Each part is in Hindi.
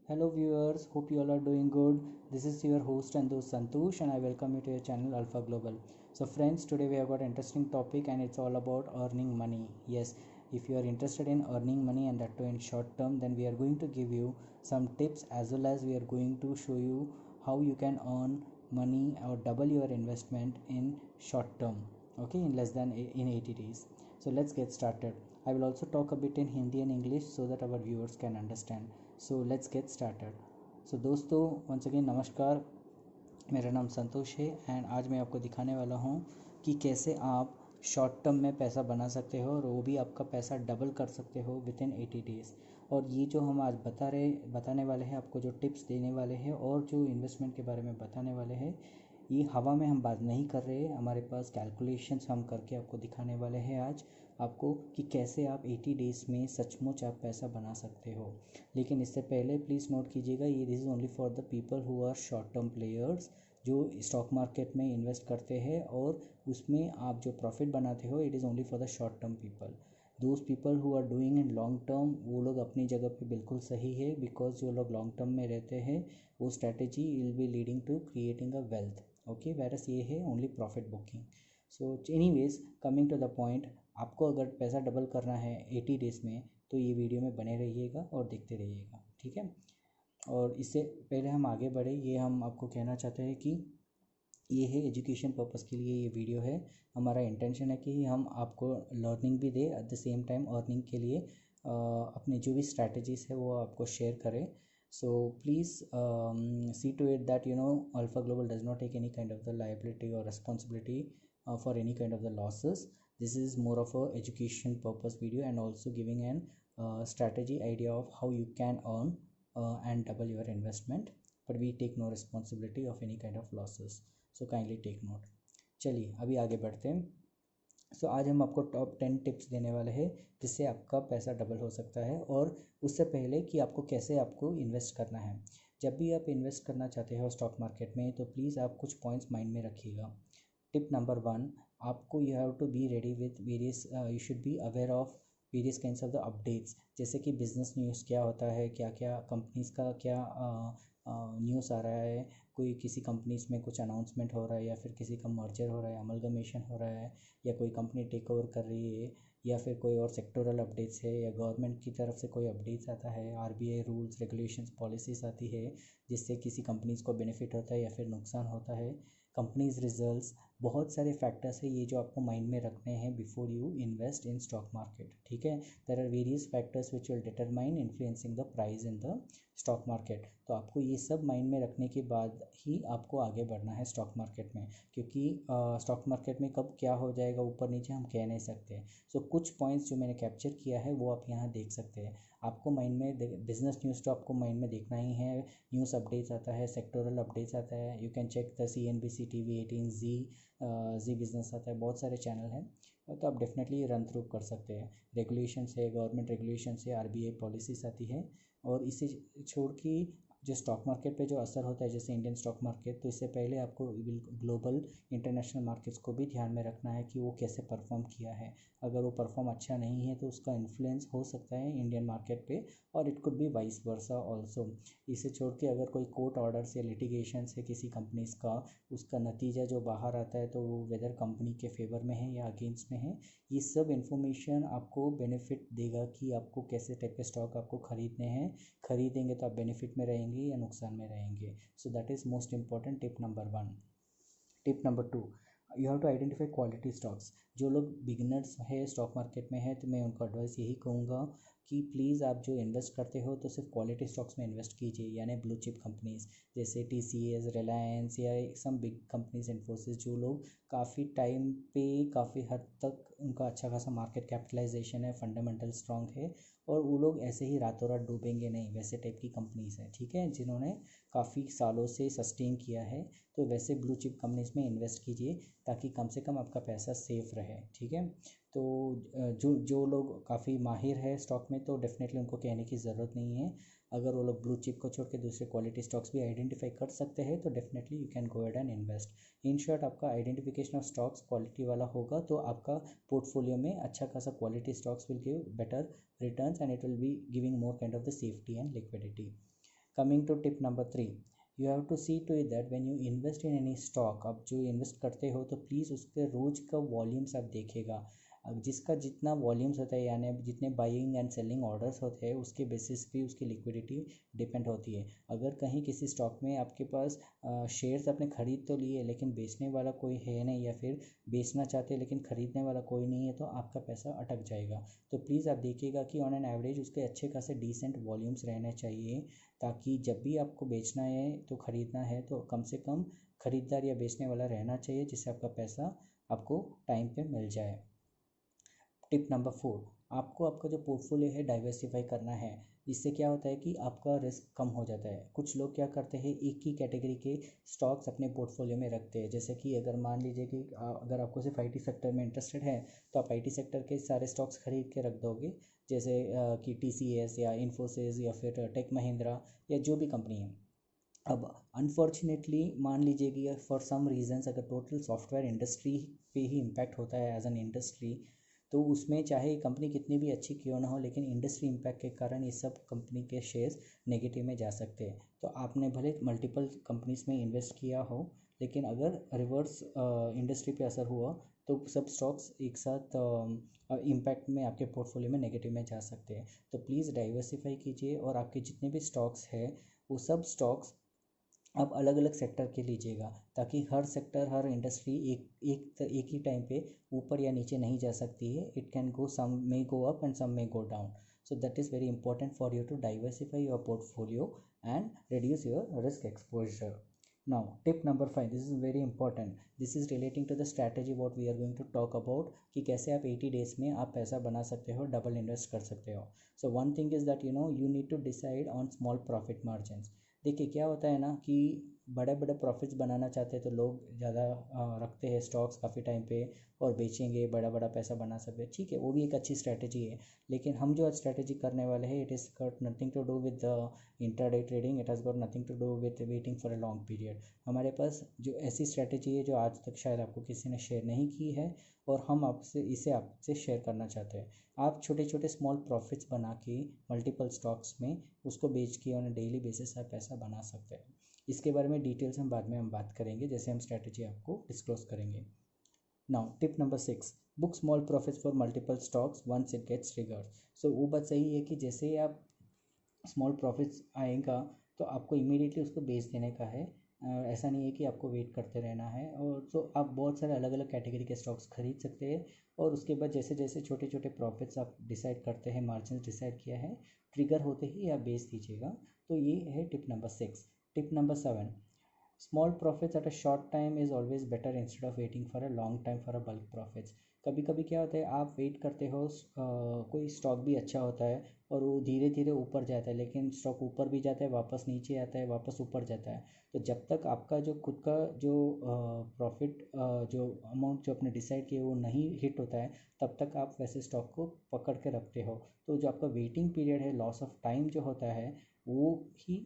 Hello viewers, hope you all are doing good. This is your host and host Santosh and I welcome you to your channel Alpha Global. So friends, today we have got an interesting topic and it's all about earning money. Yes, if you are interested in earning money and that too in short term, then we are going to give you some tips as well as we are going to show you how you can earn money or double your investment in short term, okay, in less than in 80 days. So let's get started. I will also talk a bit in Hindi and English so that our viewers can understand. So let's get started. So दोस्तों, वंस अगेन नमस्कार, मेरा नाम संतोष है एंड आज मैं आपको दिखाने वाला हूँ कि कैसे आप शॉर्ट टर्म में पैसा बना सकते हो और वो भी आपका पैसा डबल कर सकते हो विद इन 80 डेज़। और ये जो हम आज बताने वाले हैं, आपको जो टिप्स देने वाले हैं और जो इन्वेस्टमेंट के बारे में बताने वाले हैं, ये हवा में हम बात नहीं कर रहे हैं। हमारे पास कैलकुलेशंस हम करके आपको दिखाने वाले हैं आज आपको कि कैसे आप 80 डेज़ में सचमुच आप पैसा बना सकते हो। लेकिन इससे पहले प्लीज़ नोट कीजिएगा, ये this is only for the people who are short term players, जो स्टॉक मार्केट में इन्वेस्ट करते हैं और उसमें आप जो प्रॉफिट बनाते हो, it is only for the short term people. Those people who are doing in long term, वो लोग अपनी जगह पे बिल्कुल सही है, बिकॉज जो लोग लॉन्ग टर्म में रहते हैं वो strategy will be leading to creating a wealth, okay, whereas ये है only profit booking. So anyways, coming to the point, आपको अगर पैसा डबल करना है 80 डेज़ में तो ये वीडियो में बने रहिएगा और देखते रहिएगा, ठीक है। और इससे पहले हम आगे बढ़े, ये हम आपको कहना चाहते हैं कि ये है एजुकेशन पर्पज़ के लिए ये वीडियो है। हमारा इंटेंशन है कि हम आपको लर्निंग भी दे, at the same time earning के लिए अपनी जो भी स्ट्रैटेजीज़ है वो आपको शेयर करें। So please see to it that Alpha Global does not take any kind of the liability or responsibility for any kind of the losses. This is more of a education purpose video and also giving an strategy idea of how you can earn and double your investment, but we take no responsibility of any kind of losses, so kindly take note. चलिए अभी आगे बढ़ते हैं। आज हम आपको टॉप 10 टिप्स देने वाले हैं जिससे आपका पैसा डबल हो सकता है। और उससे पहले कि आपको कैसे आपको इन्वेस्ट करना है, जब भी आप इन्वेस्ट करना चाहते हो स्टॉक मार्केट में तो प्लीज़ आप कुछ पॉइंट्स माइंड में रखिएगा। टिप नंबर 1, आपको you have to be ready with various, you should be aware of various kinds of the updates, जैसे कि बिजनेस न्यूज़ क्या होता है, क्या क्या कंपनीज़ का क्या न्यूज़ आ रहा है, कोई किसी कंपनीज़ में कुछ अनाउंसमेंट हो रहा है या फिर किसी का मर्जर हो रहा है, अमलगमेशन हो रहा है, या कोई कंपनी टेक ओवर कर रही है, या फिर कोई और सेक्टोरल अपडेट्स है, या गवर्नमेंट की तरफ से कोई अपडेट्स आता है, आरबीआई रूल्स रेगुलेशंस पॉलिसीज़ आती है जिससे किसी कंपनीज़ को बेनिफिट होता है या फिर नुकसान होता है, कंपनीज़ रिजल्ट्स, बहुत सारे फैक्टर्स है ये जो आपको माइंड में रखने हैं before you invest in stock market, ठीक है। There are various factors which will determine influencing the price in the stock market. तो आपको ये सब माइंड में रखने के बाद ही आपको आगे बढ़ना है स्टॉक मार्केट में, क्योंकि स्टॉक मार्केट में कब क्या हो जाएगा ऊपर नीचे हम कह नहीं सकते। सो कुछ पॉइंट्स जो मैंने कैप्चर किया है वो आप यहाँ देख सकते हैं। आपको माइंड में बिजनेस न्यूज़ तो आपको माइंड में देखना ही है, न्यूज़ अपडेट्स आता है, सेक्टोरल अपडेट्स आता है, you can check the CNBC TV 18 Zee business आता है, बहुत सारे चैनल हैं, तो आप डेफिनेटली रन थ्रू कर सकते हैं। रेगुलेशन से, गवर्नमेंट रेगुलेशन से, आरबीआई पॉलिसीज आती है। और इसे छोड़ के जो स्टॉक मार्केट पे जो असर होता है, जैसे इंडियन स्टॉक मार्केट, तो इससे पहले आपको ग्लोबल इंटरनेशनल मार्केट्स को भी ध्यान में रखना है कि वो कैसे परफॉर्म किया है। अगर वो परफॉर्म अच्छा नहीं है तो उसका इन्फ्लुएंस हो सकता है इंडियन मार्केट पे, और it could be vice versa also. इसे छोड़ के अगर कोई कोर्ट ऑर्डर से लिटिगेशन से किसी कंपनीज का उसका नतीजा जो बाहर आता है तो वो वेदर कंपनी के फेवर में है या अगेंस्ट में है, ये सब इन्फॉर्मेशन आपको बेनिफिट देगा कि आपको कैसे टाइप के स्टॉक आपको ख़रीदने हैं। खरीदेंगे तो आप बेनिफिट में रहेंगे या नुकसान में रहेंगे। So that is most important tip number 1। Tip number 2, you have to identify quality stocks. जो लोग बिगिनर्स है स्टॉक मार्केट में है तो मैं उनको एडवाइस यही कहूँगा कि प्लीज़ आप जो इन्वेस्ट करते हो तो सिर्फ क्वालिटी स्टॉक्स में इन्वेस्ट कीजिए, यानी ब्लू चिप कंपनीज़ जैसे TCS, रिलायंस या सम बिग कंपनीज, इन्फोसिस, जो लोग काफ़ी टाइम पे काफ़ी हद तक उनका अच्छा खासा मार्केट कैपिटलाइजेशन है, फंडामेंटल स्ट्रॉन्ग है, और वो लोग ऐसे ही रातों रात डूबेंगे नहीं, वैसे टाइप की कंपनीज़ हैं, ठीक है, जिन्होंने काफ़ी सालों से सस्टेन किया है। तो वैसे ब्लू चिप कंपनीज़ में इन्वेस्ट कीजिए ताकि कम से कम आपका पैसा सेफ रहे, ठीक है। तो जो लोग काफ़ी माहिर है स्टॉक में तो डेफिनेटली उनको कहने की ज़रूरत नहीं है। अगर वो लोग ब्लू चिप को छोड़ के दूसरे क्वालिटी स्टॉक्स भी आइडेंटिफाई कर सकते हैं तो definitely you can go ahead and invest. In short, आपका आइडेंटिफिकेशन ऑफ स्टॉक्स क्वालिटी वाला होगा तो आपका पोर्टफोलियो में अच्छा खासा quality stocks will give better returns and it will be giving more kind of the safety and liquidity. Coming to tip number 3, you have to see to it that when you invest in any stock, अब जो इन्वेस्ट करते हो तो प्लीज़ उसके रोज़ का वॉल्यूम्स आप देखेगा। अब जिसका जितना वॉल्यूम्स होता है यानी जितने बाइंग एंड सेलिंग ऑर्डर्स होते हैं उसके बेसिस पे उसकी लिक्विडिटी डिपेंड होती है। अगर कहीं किसी स्टॉक में आपके पास शेयर्स आपने ख़रीद तो लिए लेकिन बेचने वाला कोई है नहीं, या फिर बेचना चाहते हैं लेकिन ख़रीदने वाला कोई नहीं है, तो आपका पैसा अटक जाएगा। तो प्लीज़ आप देखिएगा कि ऑन एन एवरेज उसके अच्छे खासे डिसेंट वॉल्यूम्स रहने चाहिए, ताकि जब भी आपको बेचना है तो ख़रीदना है तो कम से कम ख़रीदार या बेचने वाला रहना चाहिए, जिससे आपका पैसा आपको टाइम पे मिल जाए। टिप नंबर 4, आपको आपका जो पोर्टफोलियो है डाइवर्सिफाई करना है। इससे क्या होता है कि आपका रिस्क कम हो जाता है। कुछ लोग क्या करते हैं, एक ही कैटेगरी के स्टॉक्स अपने पोर्टफोलियो में रखते हैं। जैसे कि अगर मान लीजिए कि अगर आपको सिर्फ आईटी सेक्टर में इंटरेस्टेड है तो आप आईटी सेक्टर के सारे स्टॉक्स खरीद के रख दोगे, जैसे कि टीसीएस या इन्फोसिस या फिर टेक महिंद्रा या जो भी कंपनी है। अब अनफॉर्चुनेटली मान लीजिए कि फॉर सम रीजंस अगर टोटल सॉफ्टवेयर इंडस्ट्री पे ही इम्पैक्ट होता है एज एन इंडस्ट्री, तो उसमें चाहे कंपनी कितनी भी अच्छी क्यों ना हो, लेकिन इंडस्ट्री इम्पैक्ट के कारण ये सब कंपनी के शेयर्स नेगेटिव में जा सकते हैं। तो आपने भले मल्टीपल कंपनीज में इन्वेस्ट किया हो, लेकिन अगर रिवर्स इंडस्ट्री पे असर हुआ तो सब स्टॉक्स एक साथ इम्पैक्ट में आपके पोर्टफोलियो में नेगेटिव में जा सकते हैं। तो प्लीज़ डाइवर्सिफाई कीजिए और आपके जितने भी स्टॉक्स हैं वो सब स्टॉक्स आप अलग अलग सेक्टर के लीजिएगा, ताकि हर सेक्टर हर इंडस्ट्री एक ही टाइम पे ऊपर या नीचे नहीं जा सकती है। It can go, some may go up and some may go down. So that is very important for you to diversify your portfolio and reduce your risk exposure. Now tip number 5, this is very important. This is relating to the strategy what we are going to talk about, कि कैसे आप 80 days में आप पैसा बना सकते हो, डबल इन्वेस्ट कर सकते हो। So one thing is that you need to decide on small profit margins. देखिए क्या होता है ना कि बड़े बड़े प्रॉफिट्स बनाना चाहते हैं तो लोग ज़्यादा रखते हैं स्टॉक्स काफ़ी टाइम पे और बेचेंगे, बड़ा बड़ा पैसा बना सकते हैं। ठीक है, वो भी एक अच्छी स्ट्रैटेजी है, लेकिन हम जो आज स्ट्रैटेजी करने वाले हैं it is got nothing to do with the intraday trading, it has got nothing to do with waiting for a long period. हमारे पास जो ऐसी स्ट्रैटेजी है जो आज तक शायद आपको किसी ने शेयर नहीं की है और हम आपसे शेयर करना चाहते हैं। आप छोटे छोटे स्मॉल प्रॉफिट्स बना के मल्टीपल स्टॉक्स में उसको बेच के ऑन डेली बेसिस आप पैसा बना सकते हैं। इसके बारे में डिटेल्स हम बाद में बात करेंगे जैसे हम स्ट्रैटेजी आपको डिस्क्लोज करेंगे। Now tip number 6, book small profits for multiple stocks once it gets triggered. So वो बात सही है कि जैसे ही आप स्मॉल प्रॉफिट्स आएगा तो आपको इमीडिएटली उसको बेच देने का है। ऐसा नहीं है कि आपको वेट करते रहना है। और तो आप बहुत सारे अलग अलग कैटेगरी के स्टॉक्स खरीद सकते हैं और उसके बाद जैसे जैसे छोटे छोटे प्रॉफिट्स आप डिसाइड करते हैं, मार्जिन डिसाइड किया है, ट्रिगर होते ही आप बेच दीजिएगा। तो ये है tip number 6। Tip number 7, small profits at a short time is always better instead of waiting for a long time for a bulk profits. कभी कभी क्या होता है आप वेट करते हो, कोई स्टॉक भी अच्छा होता है और वो धीरे धीरे ऊपर जाता है, लेकिन स्टॉक ऊपर भी जाता है, वापस नीचे आता है, वापस ऊपर जाता है। तो जब तक आपका जो खुद का जो प्रॉफिट जो अमाउंट जो आपने डिसाइड किया वो नहीं हिट होता है, तब तक आप वैसे स्टॉक को पकड़ के रखते हो। तो जो आपका वेटिंग पीरियड है, लॉस ऑफ टाइम जो होता है, वो ही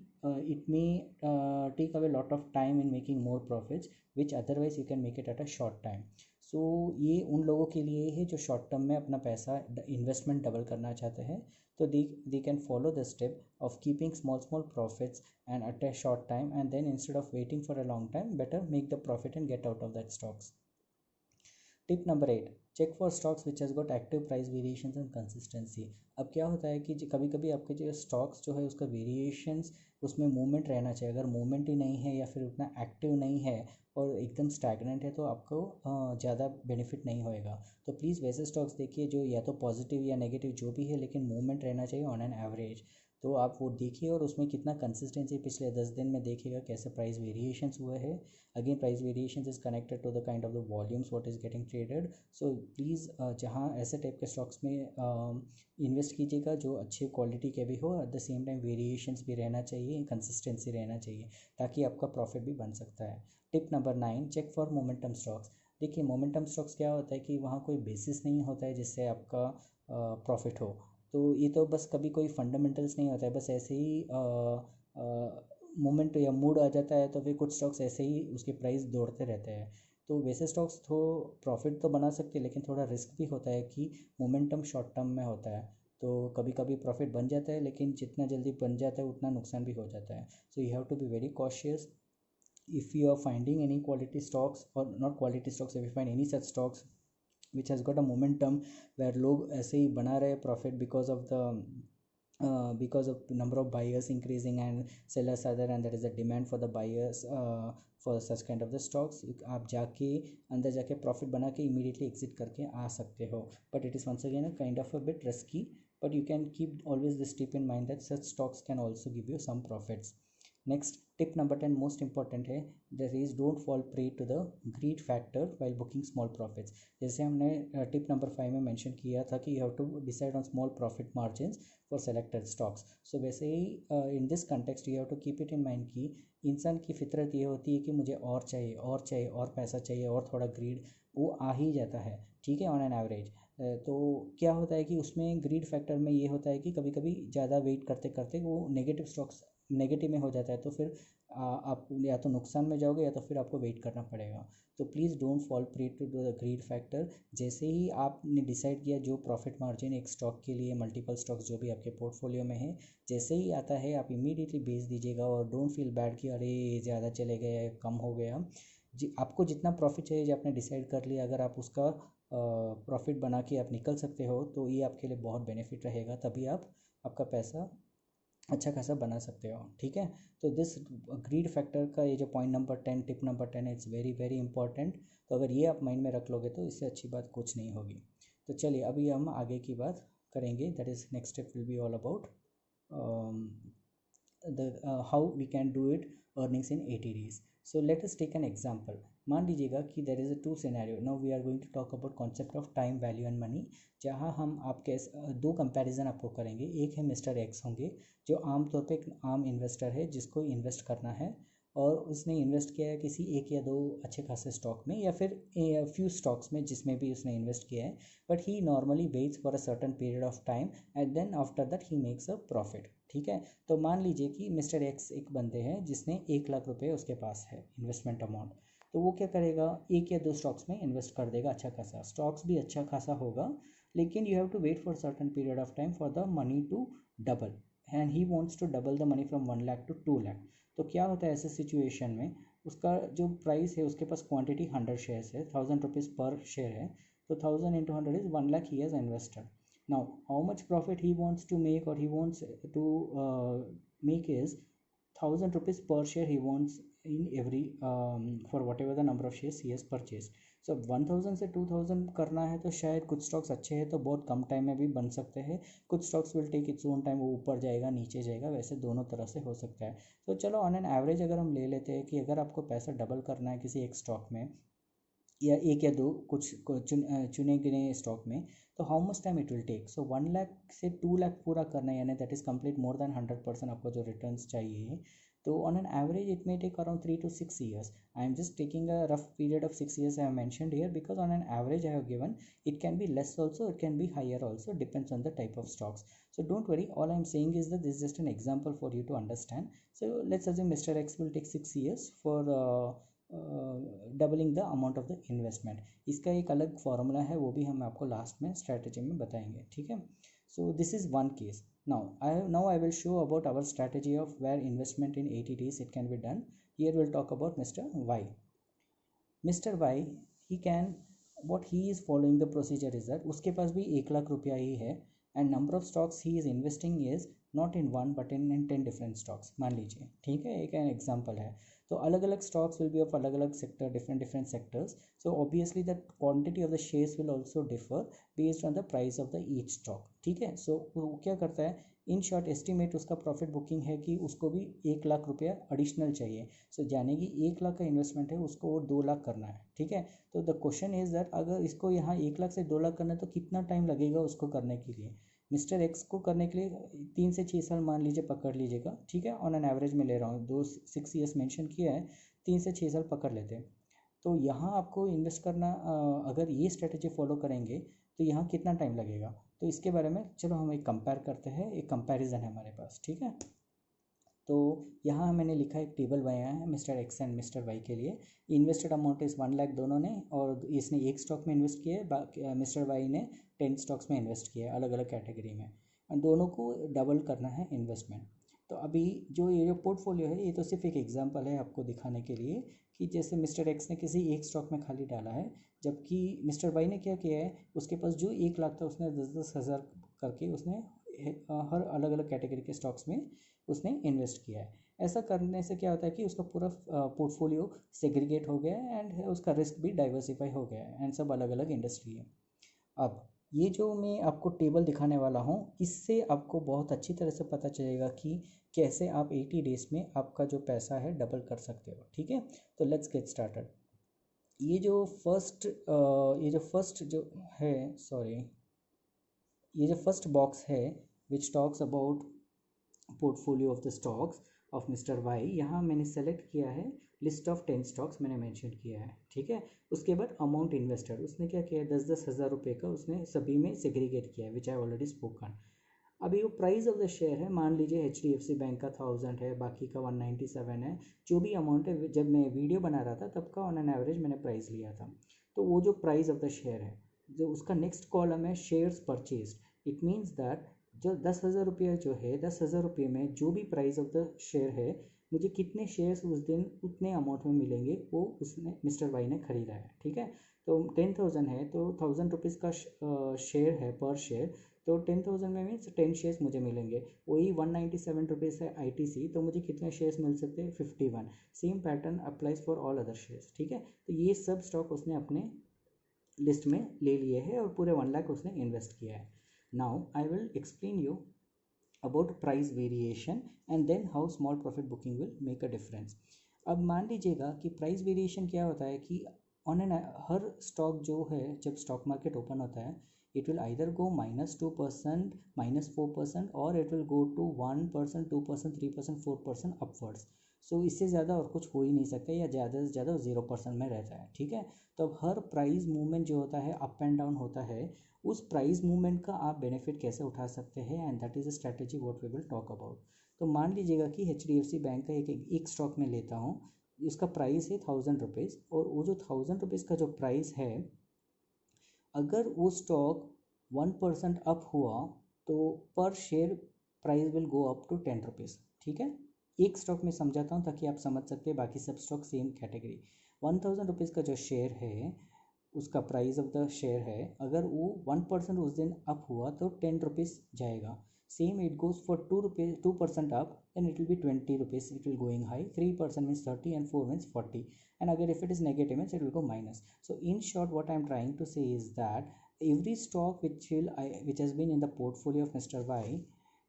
it may take away lot of time in making more profits which otherwise you can make it at a short time. So ये उन लोगों के लिए है जो शॉर्ट टर्म में अपना पैसा इन्वेस्टमेंट डबल करना चाहते हैं। तो they can follow the step of keeping small profits and at a short time, and then instead of waiting for a long time, better make the profit and get out of that stocks. Tip number 8, check for stocks which has got active price variations and consistency. अब क्या होता है कि कभी कभी आपके जो स्टॉक्स जो है उसका वेरिएशंस, उसमें मूवमेंट रहना चाहिए। अगर मूवमेंट ही नहीं है या फिर उतना एक्टिव नहीं है और एकदम स्टैगनेंट है तो आपको ज़्यादा बेनिफिट नहीं होएगा। तो प्लीज़ वैसे स्टॉक्स देखिए जो या तो पॉजिटिव या नेगेटिव जो भी है, लेकिन मूवमेंट रहना चाहिए ऑन एन एवरेज। तो आप वो देखिए और उसमें कितना कंसिस्टेंसी पिछले 10 दिन में देखिएगा कैसे प्राइस वेरिएशंस हुए हैं। Again price variations is connected to the kind of the volumes what is getting traded. So please जहाँ ऐसे टाइप के स्टॉक्स में इन्वेस्ट कीजिएगा जो अच्छी क्वालिटी के भी हो, eight the same time variations भी रहना चाहिए, कंसिस्टेंसी रहना चाहिए, ताकि आपका प्रॉफिट भी बन सकता है। Tip number 9, check for momentum stocks. देखिए मोमेंटम स्टॉक्स क्या होता है कि वहाँ कोई बेसिस नहीं होता है जिससे आपका प्रॉफिट हो। तो ये तो बस कभी कोई फंडामेंटल्स नहीं होता है, बस ऐसे ही मोमेंट या मूड आ जाता है तो फिर कुछ स्टॉक्स ऐसे ही उसके प्राइस दौड़ते रहते हैं। तो वैसे स्टॉक्स तो प्रॉफिट तो बना सकते हैं, लेकिन थोड़ा रिस्क भी होता है कि मोमेंटम शॉर्ट टर्म में होता है। तो कभी कभी प्रॉफिट बन जाता है, लेकिन जितना जल्दी बन जाता है उतना नुकसान भी हो जाता है. So you have to be very cautious if you are finding any quality stocks, or not quality stocks, if you find any such stocks which has got a momentum where लोग ऐसे ही बना रहे profit because of number of buyers increasing and sellers are there, and there is a demand for the buyers for such kind of the stocks, आप जाके अंदर जाके प्रॉफिट बना के इमीडिएटली एग्जिट करके आ सकते हो. But it is once again a kind of a bit risky, but you can keep always this tip in mind that such stocks can also give you some profits. Next tip number 10 most important है, that is don't fall prey to the greed factor while booking small profits. जैसे हमने टिप नंबर 5 में मेंशन किया था कि you have to decide on small profit margins for selected stocks. So वैसे ही in this context you have to keep it in mind कि इंसान की फितरत ये होती है कि मुझे और चाहिए और चाहिए और पैसा चाहिए और थोड़ा ग्रीड वो आ ही जाता है, ठीक है, ऑन एन एवरेज. तो क्या होता है कि उसमें ग्रीड फैक्टर में ये होता है कि कभी कभी ज़्यादा वेट करते करते वो नेगेटिव स्टॉक्स नेगेटिव में हो जाता है, तो फिर आप या तो नुकसान में जाओगे या तो फिर आपको वेट करना पड़ेगा. तो please don't fall prey to the greed factor. जैसे ही आपने डिसाइड किया जो प्रॉफिट मार्जिन एक स्टॉक के लिए, मल्टीपल स्टॉक्स जो भी आपके पोर्टफोलियो में है, जैसे ही आता है आप इमीडिएटली बेच दीजिएगा. और डोंट फील बैड कि अरे ज़्यादा चले गए, कम हो गया. आपको जितना प्रॉफिट चाहिए जो आपने डिसाइड कर लिया, अगर आप उसका प्रॉफिट बना के आप निकल सकते हो तो ये आपके लिए बहुत बेनिफिट रहेगा. तभी आप आपका पैसा अच्छा खासा बना सकते हो, ठीक है. तो दिस ग्रीड फैक्टर का ये जो पॉइंट नंबर 10, टिप नंबर 10 है, इट्स वेरी वेरी इंपॉर्टेंट. तो अगर ये आप माइंड में रख लोगे तो इससे अच्छी बात कुछ नहीं होगी. तो चलिए अभी हम आगे की बात करेंगे. That is next step will be all about the how we can do it earnings in 80 days. So let us take an example. मान लीजिएगा कि there is a two scenario. Now we are going to talk about concept of time value and money, जहाँ हम आपके दो कंपैरिजन आपको करेंगे. एक है मिस्टर एक्स होंगे जो आमतौर पे एक आम इन्वेस्टर है जिसको इन्वेस्ट करना है, और उसने इन्वेस्ट किया है किसी एक या दो अच्छे खासे स्टॉक में या फिर फ्यू स्टॉक्स में जिसमें भी उसने इन्वेस्ट किया है. But he normally waits for a certain period of time and then after that he makes a profit, ठीक है. तो मान लीजिए कि मिस्टर एक्स एक बंदे हैं जिसने 1 लाख रुपये उसके पास है इन्वेस्टमेंट अमाउंट. तो वो क्या करेगा, एक या दो स्टॉक्स में इन्वेस्ट कर देगा. अच्छा खासा स्टॉक्स भी अच्छा खासा होगा, लेकिन you have to wait for certain period of time for the money to double, and he wants to double the money from 1 lakh to 2 lakh. तो क्या होता है ऐसे सिचुएशन में, उसका जो प्राइस है उसके पास क्वांटिटी 100 शेयर्स है, 1000 रुपीज़ पर शेयर है. तो 1000 into 100 is 1 lakh he has invested. Now how much profit he wants to make, or he wants to make is 1000 rupees per share he wants in every for whatever the number of shares he has purchased. सो 1000 से 2000 करना है तो शायद कुछ स्टॉक्स अच्छे हैं तो बहुत कम टाइम में भी बन सकते हैं. कुछ stocks will take its own time, वो ऊपर जाएगा नीचे जाएगा, वैसे दोनों तरह से हो सकता है. तो चलो ऑन एन एवरेज अगर हम ले लेते हैं कि अगर आपको पैसा डबल करना है किसी एक स्टॉक में या एक या दो चुने गिने स्टॉक में, तो how much time it will take. So 1 lakh से 2 लाख पूरा करना है, यानी that is complete more than 100% आपको जो रिटर्न्स चाहिए. तो on an average it may take around 3 to 6 years. I am just taking a rough period of 6 years I have mentioned here because on an average I have given. It can be less also, it can be higher also, depends on the type of stocks. So don't worry, all I am saying is that this is just an example for you to understand. So let's assume Mr. X will take 6 years for doubling the amount of the investment. इसका एक अलग फॉर्मूला है, वो भी हम आपको लास्ट में स्ट्रैटेजी में बताएंगे, ठीक है. So this is one case. now I will show about our strategy of where investment in 80 days it can be done. Here we'll talk about Mr. Y. Mr. Y, he can, what he is following the procedure is that उसके पास भी 1 लाख रुपया ही है, and number of stocks he is investing is not in one but in 10 different stocks. मान लीजिए, ठीक है, एक एग्जाम्पल है. तो अलग अलग स्टॉक्स विल बी ऑफ अलग अलग sector, different sectors. So obviously the quantity of the shares will also differ based on the price of the each stock, ठीक है. सो वो क्या करता है, इन शॉर्ट एस्टिमेट उसका प्रॉफिट बुकिंग है कि उसको भी 1 लाख रुपया एडिशनल चाहिए. सो यानी कि 1 लाख का इन्वेस्टमेंट है, उसको और 2 लाख करना है, ठीक है. तो द क्वेश्चन इज दैट अगर इसको यहाँ 1 लाख से 2 लाख करना है तो कितना टाइम लगेगा उसको करने के लिए. मिस्टर एक्स को करने के लिए 3 से 6 साल मान लीजिए पकड़ लीजिएगा, ठीक है. ऑन एन एवरेज में ले रहा हूँ, 6 years मेंशन किया है, 3 से 6 साल पकड़ लेते हैं. तो यहाँ आपको इन्वेस्ट करना, अगर ये स्ट्रेटजी फॉलो करेंगे तो यहाँ कितना टाइम लगेगा, तो इसके बारे में चलो हम एक कंपेयर करते हैं. एक कंपैरिजन है हमारे पास, ठीक है. तो यहाँ मैंने लिखा एक टेबल बनाया है mister X and mister Y के लिए। इन्वेस्टेड अमाउंट इज़ 1 लाख दोनों ने, और इसने एक स्टॉक में इन्वेस्ट किया है, बाकी मिस्टर वाई ने 10 स्टॉक्स में इन्वेस्ट किया है अलग अलग कैटेगरी में, और दोनों को डबल करना है इन्वेस्टमेंट। तो अभी जो ये जो पोर्टफोलियो है ये तो सिर्फ एक एग्जांपल है आपको दिखाने के लिए कि जैसे मिस्टर एक्स ने किसी एक स्टॉक में खाली डाला है, जबकि मिस्टर वाई ने क्या किया है, उसके पास जो 1 लाख था उसने 10-10 हज़ार करके उसने हर अलग अलग कैटेगरी के स्टॉक्स में उसने इन्वेस्ट किया है। ऐसा करने से क्या होता है कि उसका पूरा पोर्टफोलियो सेग्रीगेट हो गया है एंड उसका रिस्क भी डाइवर्सिफाई हो गया है एंड सब अलग अलग इंडस्ट्री है। अब ये जो मैं आपको टेबल दिखाने वाला हूँ, इससे आपको बहुत अच्छी तरह से पता चलेगा कि कैसे आप 80 डेज़ में आपका जो पैसा है डबल कर सकते हो। ठीक है, तो लेट्स गेट स्टार्टेड। ये जो है, सॉरी, ये जो फर्स्ट बॉक्स है which talks about portfolio of the stocks of mister Y, यहाँ मैंने सेलेक्ट किया है लिस्ट ऑफ 10 स्टॉक्स मैंने मेंशन किया है। ठीक है, उसके बाद अमाउंट इन्वेस्टेड उसने क्या किया है, 10-10 हज़ार रुपये का उसने सभी में सेग्रीगेट किया है विच आई ऑलरेडी स्पोकन। अभी वो प्राइस ऑफ द शेयर है, मान लीजिए HDFC बैंक का 1000 है, बाकी का 197 है, जो भी अमाउंट है। जब मैं वीडियो बना रहा था तब का ऑन एन एवरेज मैंने प्राइस लिया था। तो वो जो प्राइस ऑफ द शेयर है, जो उसका नेक्स्ट कॉलम है shares purchased. It means that जो 10,000 रुपये जो है, 10,000 रुपये में जो भी प्राइस ऑफ द शेयर है, मुझे कितने शेयर्स उस दिन उतने अमाउंट में मिलेंगे वो उसने मिस्टर वाई ने खरीदा है। ठीक है, तो 10,000 है तो 1000 रुपीज़ का शेयर है पर शेयर, तो 10,000 में मीन्स 10 शेयर्स मुझे मिलेंगे। वही 197 रुपीज़ है ITC, तो मुझे कितने शेयर्स मिल सकते हैं, 51। Same pattern applies for all other shares. ठीक है, तो ये सब स्टॉक उसने अपने लिस्ट में ले लिए हैं और पूरे 1 लाख उसने इन्वेस्ट किया है। Now I will explain you about price variation and then how small profit booking will make a difference. अब मान लीजिएगा कि प्राइस वेरिएशन क्या होता है कि ऑन एन हर स्टॉक जो है, जब स्टॉक मार्केट ओपन होता है, इट विल आइदर गो -2%, -4%, और it will go to 1%, 2%, 3%, 4% upwards. So इससे ज़्यादा और कुछ हो ही नहीं सकता, या ज़्यादा से ज़्यादा 0% में रहता है। ठीक है, तो अब हर प्राइस मूवमेंट जो होता है अप एंड डाउन होता है, उस प्राइस मूवमेंट का आप बेनिफिट कैसे उठा सकते हैं, and that is a strategy what we will talk about. तो मान लीजिएगा कि HDFC बैंक का एक स्टॉक में लेता हूँ, इसका प्राइस है 1000 रुपीज़, और वो जो 1000 रुपीज़ का जो प्राइस है, अगर वो स्टॉक 1% अप हुआ तो पर share price will go up to 10 rupees. ठीक है, एक स्टॉक में समझाता हूँ ताकि आप समझ सकते हैं, बाकी सब स्टॉक सेम कैटेगरी। 1000 रुपीज़ का जो शेयर है, उसका प्राइस ऑफ द शेयर है, अगर वो 1% उस दिन अप हुआ तो 10 रुपीज़ जाएगा। Same it goes for 2% up, then it will be 20 rupees, it will going high, 3% means 30 and 4 means 40, and again if it is negative means it will go minus. So in short what I am trying to say is that every stock which has been in the portfolio of Mr. Y,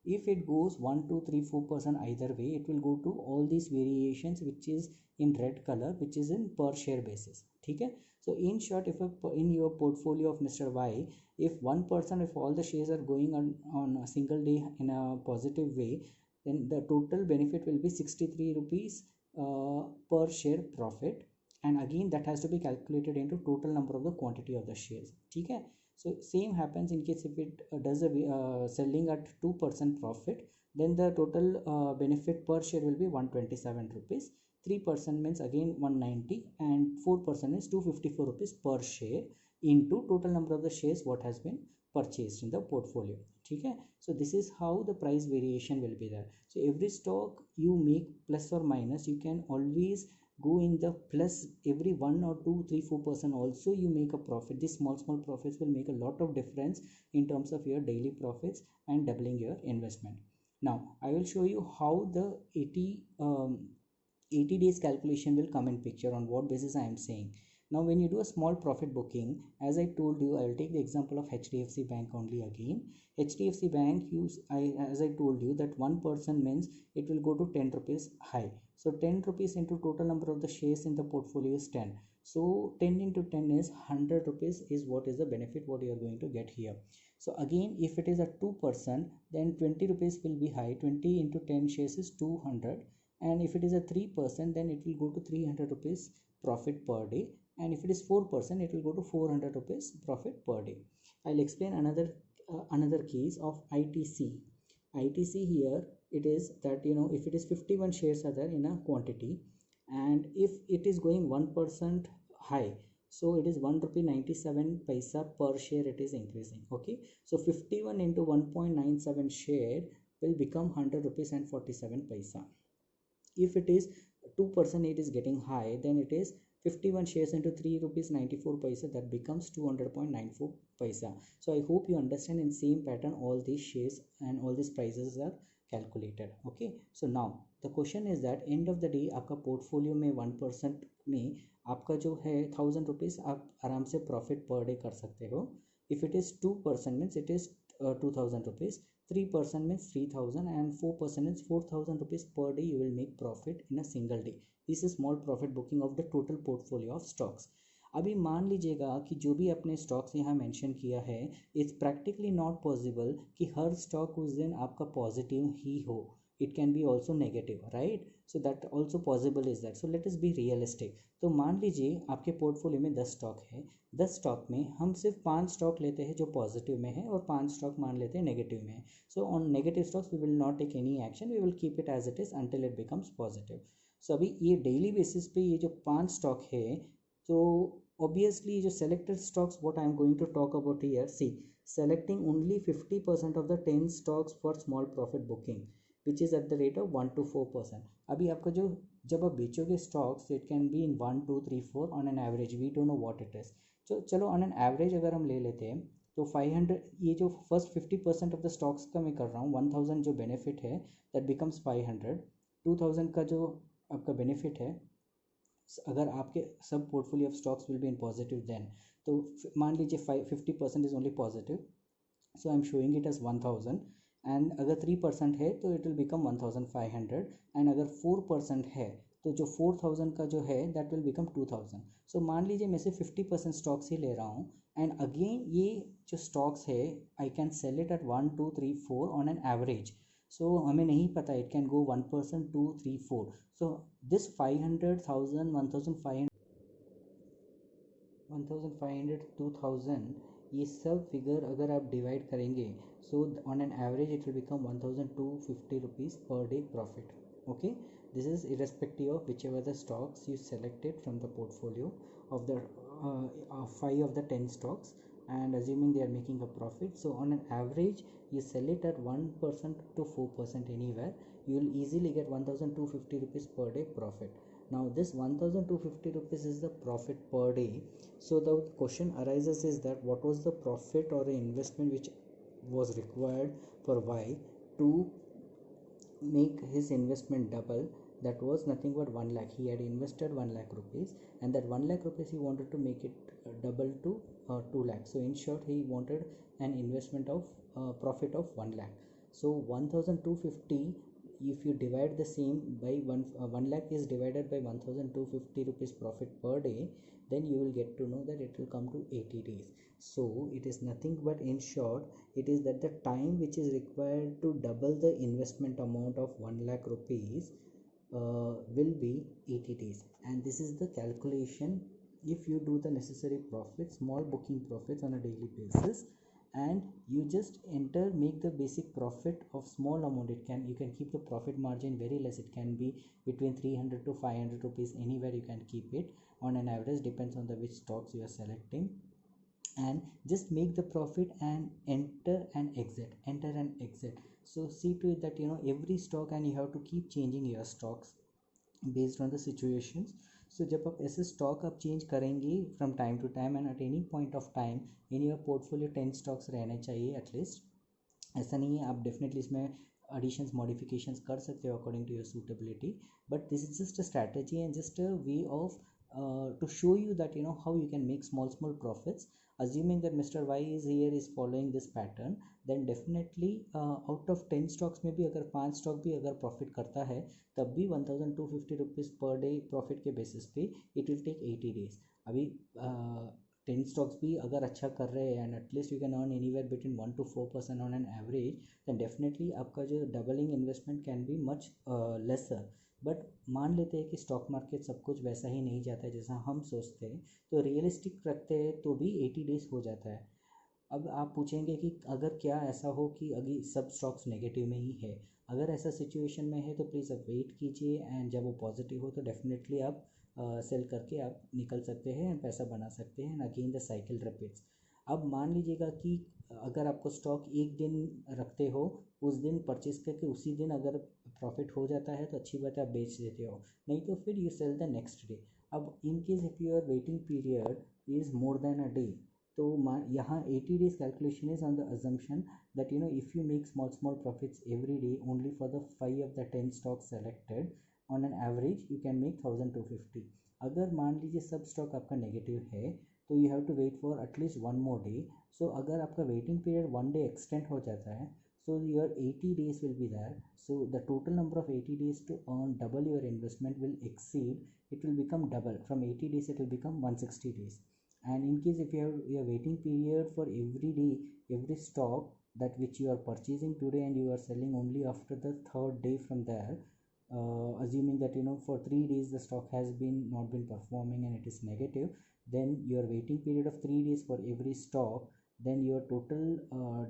if it goes 1 2 3 4% either way, it will go to all these variations which is in red color, which is in per share basis. ठीक है, so in short, if in your portfolio of Mr. Y, if 1%, if all the shares are going on a single day in a positive way, then the total benefit will be 63 rupees per share profit, and again that has to be calculated into total number of the quantity of the shares. ठीक है, so same happens in case if it does a selling at 2% profit, then the total benefit per share will be 127 rupees. 3% means again 190, and 4% is 254 rupees per share into total number of the shares what has been purchased in the portfolio. ठीक है, so this is how the price variation will be there. So every stock you make plus or minus, you can always go in the plus. Every 1 or 2 3 4% also you make a profit. These small profits will make a lot of difference in terms of your daily profits and doubling your investment. Now I will show you how the 80 days calculation will come in picture, on what basis I am saying. Now when you do a small profit booking, as I told you, I will take the example of HDFC bank only again. HDFC bank, as I told you that 1% means it will go to 10 rupees high. So 10 rupees into total number of the shares in the portfolio is 10. So 10 into 10 is 100 rupees is what is the benefit what you are going to get here. So again, if it is a 2%, then 20 rupees will be high. 20 into 10 shares is 200, and if it is a 3%, then it will go to 300 rupees profit per day, and if it is 4%, it will go to 400 rupees profit per day. I'll explain another case of ITC. ITC here, it is that if it is 51 shares are there in a quantity, and if it is going 1% high, so it is 1 rupee 97 paisa per share it is increasing. Okay, so 51 into 1.97 share will become 100 rupees and 47 paisa. If it is 2% it is getting high, then it is 51 shares into 3 rupees 94 paisa, that becomes 200.94 paisa. So I hope you understand in same pattern all these shares and all these prices are calculated. Okay, so now the question is that end of the day आपका पोर्टफोलियो में 1% में आपका जो है 1000 रुपीज़ आप आराम से प्रॉफिट पर डे कर सकते हो. If it is 2% means it is 2000 rupees, 3% means 3000, and 4% is 4000 rupees per day you will make profit in a single day. This is small profit booking of the total portfolio of stocks. अभी मान लीजिएगा कि जो भी अपने स्टॉक्स यहाँ मेंशन किया है, इट्स प्रैक्टिकली नॉट पॉसिबल कि हर स्टॉक उस दिन आपका पॉजिटिव ही हो. It can B also negative, right? So that also possible is that. So let us be realistic. तो मान लीजिए आपके पोर्टफोलियो में 10 स्टॉक है. 10 स्टॉक में हम सिर्फ 5 स्टॉक लेते हैं जो पॉजिटिव में है, और 5 स्टॉक मान लेते हैं नेगेटिव में है. So on negative stocks we will not take any action, we will keep it as it is until it becomes positive. So अभी ये डेली बेसिस पे ये जो 5 स्टॉक है, तो obviously जो selected stocks what I am going to talk about here, see, selecting only 50% of the 10 stocks for small profit booking which is at the rate of 1 to 4%. अभी आपका जो जब आप बेचोगे stocks, it can be in 1 2 3 4 on an average, we don't know what it is. तो चलो ऑन एन एवरेज अगर हम ले लेते हैं तो 500, ये जो फर्स्ट 50% ऑफ द स्टॉक्स का मैं कर रहा हूँ, 1000 जो बेनिफिट है दैट बिकम्स 500. 2000 का जो आपका बेनिफिट है, अगर आपके सब portfolio of stocks will be in positive then, तो मान लीजिए 50% is only positive, so I am showing it as 1000. And अगर 3% है तो इट विल बिकम 1500. एंड अगर 4% है तो जो 4000 का जो है दैट विल बिकम 2000. सो मान लीजिए मैं सिर्फ 50% स्टॉक्स ही ले रहा हूँ, एंड अगेन ये जो स्टॉक्स है I can sell it at 1 2 3 4 on an average. So हमें नहीं पता, it can go 1% 2 3 4. So this 500,000 1500 1500 2000, ये सब फिगर अगर आप डिवाइड करेंगे, so on an average it will become 1250 rupees per day profit. Okay, this is irrespective of whichever the stocks you selected from the portfolio of the 5 of the 10 stocks, and assuming they are making a profit, so on an average you sell it at 1% to 4% anywhere, you will easily get 1250 rupees per day profit. Now this 1250 rupees is the profit per day. So the question arises is that what was the profit or the investment which was required for Y to make his investment double? That was nothing but 1 lakh. He had invested 1 lakh rupees, and that 1 lakh rupees he wanted to make it double to 2 lakh. So in short he wanted an investment of profit of 1 lakh. So 1250, if you divide the same by 1 lakh is divided by 1250 rupees profit per day, then you will get to know that it will come to 80 days. So it is nothing but, in short, it is that the time which is required to double the investment amount of 1 lakh rupees will be 80 days. And this is the calculation if you do the necessary profits, small booking profits on a daily basis, and you just enter, make the basic profit of small amount. You can keep the profit margin very less. It can be between 300 to 500 rupees, anywhere you can keep it on an average, depends on the which stocks you are selecting, and just make the profit and enter and exit. So see to it that every stock, and you have to keep changing your stocks based on the situations. So जब आप ऐसे स्टॉक आप चेंज करेंगे from time to time, and at any point of time in your portfolio 10 stocks रहने चाहिए एटलीस्ट. ऐसा नहीं है, आप डेफिनेटली इसमें एडिशंस मॉडिफिकेशंस कर सकते हो according to your suitability, but this is just a strategy and just a way of to show you that how you can make small profits. Assuming that Mr. Y is following this pattern, then definitely out of 10 stocks में भी अगर 5 स्टॉक भी अगर प्रॉफिट करता है, तब भी 1250 रुपीज़ पर डे प्रॉफिट के बेसिस पे इट विल टेक 80 डेज. अभी 10 स्टॉक्स भी अगर अच्छा कर रहे हैं, and at least you can earn anywhere between 1 to 4% on an average, then definitely आपका जो doubling investment can be much lesser. But मान लेते हैं कि स्टॉक मार्केट सब कुछ वैसा ही नहीं जाता है जैसा हम सोचते हैं, तो रियलिस्टिक रखते हैं तो भी 80 डेज हो जाता है. अब आप पूछेंगे कि अगर क्या ऐसा हो कि अभी सब स्टॉक्स नेगेटिव में ही है, अगर ऐसा सिचुएशन में है तो प्लीज़ आप वेट कीजिए, एंड जब वो पॉजिटिव हो तो डेफिनेटली आप सेल करके आप निकल सकते हैं एंड पैसा बना सकते हैं, and again the cycle repeats. अब मान लीजिएगा कि अगर आपको स्टॉक एक दिन रखते हो, उस दिन परचेज करके उसी दिन अगर प्रॉफिट हो जाता है तो अच्छी बात है, आप बेच देते हो, नहीं तो फिर you sell the next day. अब in case if your waiting period is more than a day, तो यहाँ 80 days calculation is on the assumption that if you make small profits every day only for the 5 of the 10 stocks selected, on an average you can make 1250। अगर मान लीजिए सब स्टॉक आपका नेगेटिव है तो you have to wait for at least one more day. So अगर आपका waiting period one day extend हो जाता है, so your 80 days will be there, so the total number of 80 days to earn double your investment will exceed, it will become double, from 80 days it will become 160 days। And in case if you have your waiting period for every day, every stock that which you are purchasing today and you are selling only after the third day from there, assuming that for 3 days the stock has been not been performing and it is negative, then your waiting period of 3 days for every stock, then your total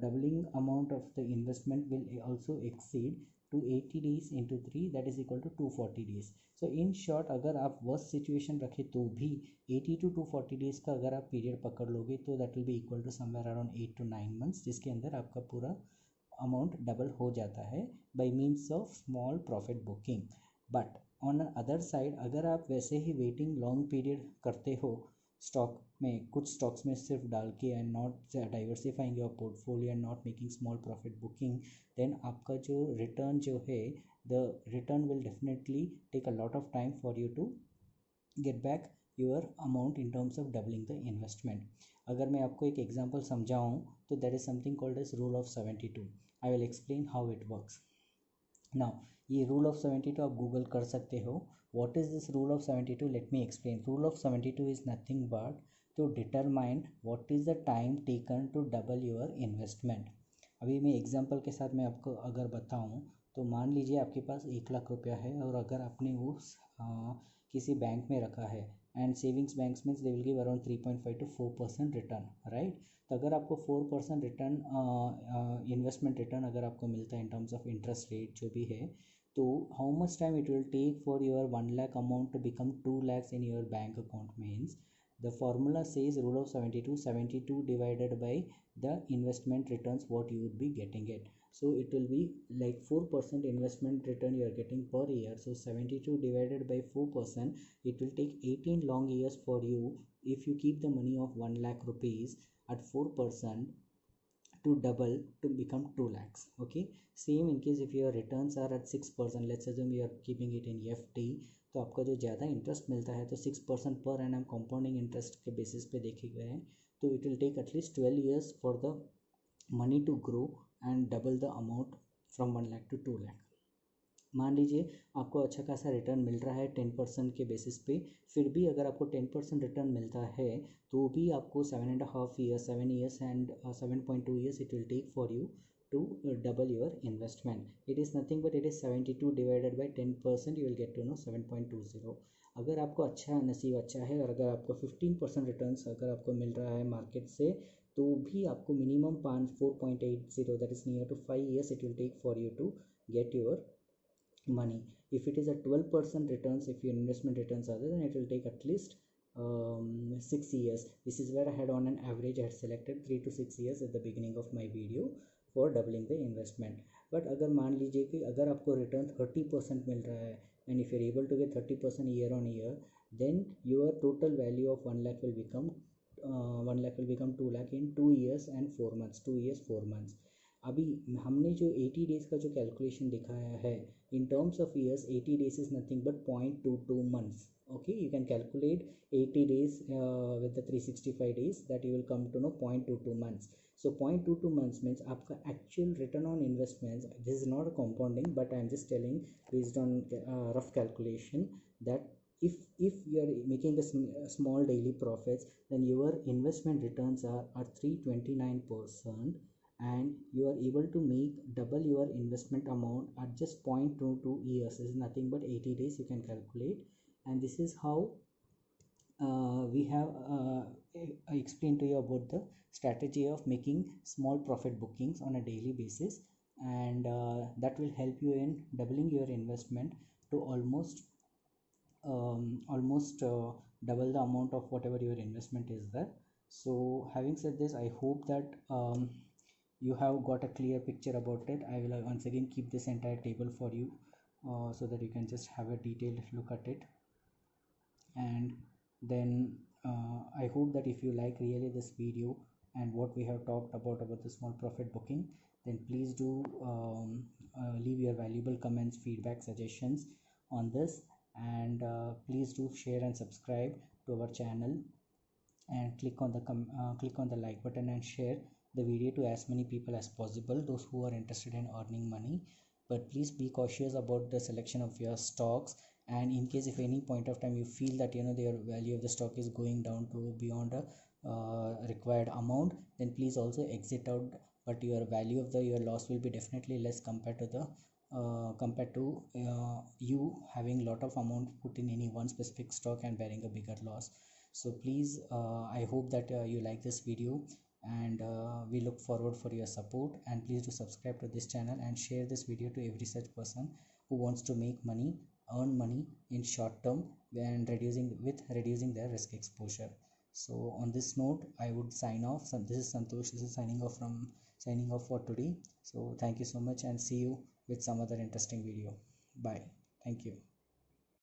doubling amount of the investment will also exceed to 80 days into 3, that is equal to 240 days। so in short, अगर आप वर्स्ट सिचुएशन रखें तो भी 80 to 240 डेज का अगर आप पीरियड पकड़ लोगे तो that will be equal to somewhere around 8 to 9 months, जिसके अंदर आपका पूरा अमाउंट डबल हो जाता है bye means of small profit booking. But on other side, अगर आप वैसे ही वेटिंग लॉन्ग पीरियड करते हो स्टॉक में, कुछ स्टॉक्स में सिर्फ डाल के and not diversifying your portfolio and not making small profit booking, then आपका जो रिटर्न जो है, the return will definitely take a lot of time for you to get back your amount in terms of doubling the investment. अगर मैं आपको एक एग्जांपल समझाऊं तो there is something called as rule of 72। I will explain how it works now. ये रूल ऑफ 72 आप गूगल कर सकते हो। What is this rule of 72? Let me explain. Rule of 72 is nothing but to determine what is the time taken to double your investment. अभी मैं एग्जांपल के साथ मैं आपको अगर बताऊं तो मान लीजिए आपके पास 1 लाख रुपया है और अगर आपने उस किसी बैंक में रखा है, and savings banks means they will give around 3.5 to 4% return, right. तो अगर आपको 4% रिटर्न इन्वेस्टमेंट रिटर्न अगर आपको मिलता है in terms of interest rate जो भी है, तो how much time it will take for your 1 lakh amount to become 2 lakhs in your bank account means the formula says rule of 72, 72 divided by the investment returns what you would be getting it. So it will be like 4% investment return you are getting per year, so 72 divided by 4%, it will take 18 long years for you if you keep the money of 1 lakh rupees at 4% to double to become 2 lakhs। okay, same in case if your returns are at 6%, let's assume you are keeping it in FD, तो आपका जो ज़्यादा इंटरेस्ट मिलता है तो 6% पर एनम कंपाउंडिंग इंटरेस्ट के बेसिस पे देखे गए हैं, तो it will take at least 12 years for the money to grow and double the amount from 1 lakh to 2 lakh। मान लीजिए आपको अच्छा खासा रिटर्न मिल रहा है 10% के बेसिस पे, फिर भी अगर आपको 10% रिटर्न मिलता है तो भी आपको 7.5 years 7 years and 7.2 years it will take for you to double your investment. It is nothing but it is 72 divided by 10%, you will get to know 7.20। अगर आपको अच्छा नसीब अच्छा है और अगर आपको 15% रिटर्न्स अगर आपको मिल रहा है मार्केट से, तो भी आपको minimum 4.80 that is near to 5 years it will take for you to get your money। if it is a 12% returns, if your investment returns are there, then it will take at least 6 years। this is where I had on an average I had selected 3 to 6 years at the beginning of my video for doubling the investment। but अगर मान लीजिए कि अगर आपको रिटर्न 30% मिल रहा है and if you're able to get 30% year on year, then your total value of 1 lakh will become 2 lakh in 2 years and 4 months, 2 years 4 months। अभी हमने जो 80 डेज़ का जो कैलकुलेशन दिखाया है in terms of years, 80 days is nothing but 0.22 months। okay, you can calculate 80 days with the 365 days, that you will come to know 0.22 months। so 0.22 months means आपका actual return on investments, this is not a compounding but I am just telling based on rough calculation, that if you are making a small daily profits, then your investment returns are 329%, and you are able to make double your investment amount at just 0.22 years, is nothing but 80 days you can calculate। and this is how we have explain to you about the strategy of making small profit bookings on a daily basis, and that will help you in doubling your investment to almost double the amount of whatever your investment is there. So having said this, I hope that you have got a clear picture about it. I will once again keep this entire table for you, so that you can just have a detailed look at it. And then I hope that if you like really this video and what we have talked about the small profit booking, then please do leave your valuable comments, feedback, suggestions on this, and please do share and subscribe to our channel, and click on the like button and share the video to as many people as possible, those who are interested in earning money. But please be cautious about the selection of your stocks, and in case if any point of time you feel that the value of the stock is going down to beyond a required amount, then please also exit out. But your value of your loss will be definitely less compared to the you having lot of amount put in any one specific stock and bearing a bigger loss. So please, I hope that you like this video, and we look forward for your support, and please do subscribe to this channel and share this video to every such person who wants to make money, earn money in short term, and reducing their risk exposure. So on this note, I would sign off. So this is Santosh. This is signing off for today. So thank you so much, and see you with some other interesting video. Bye. Thank you.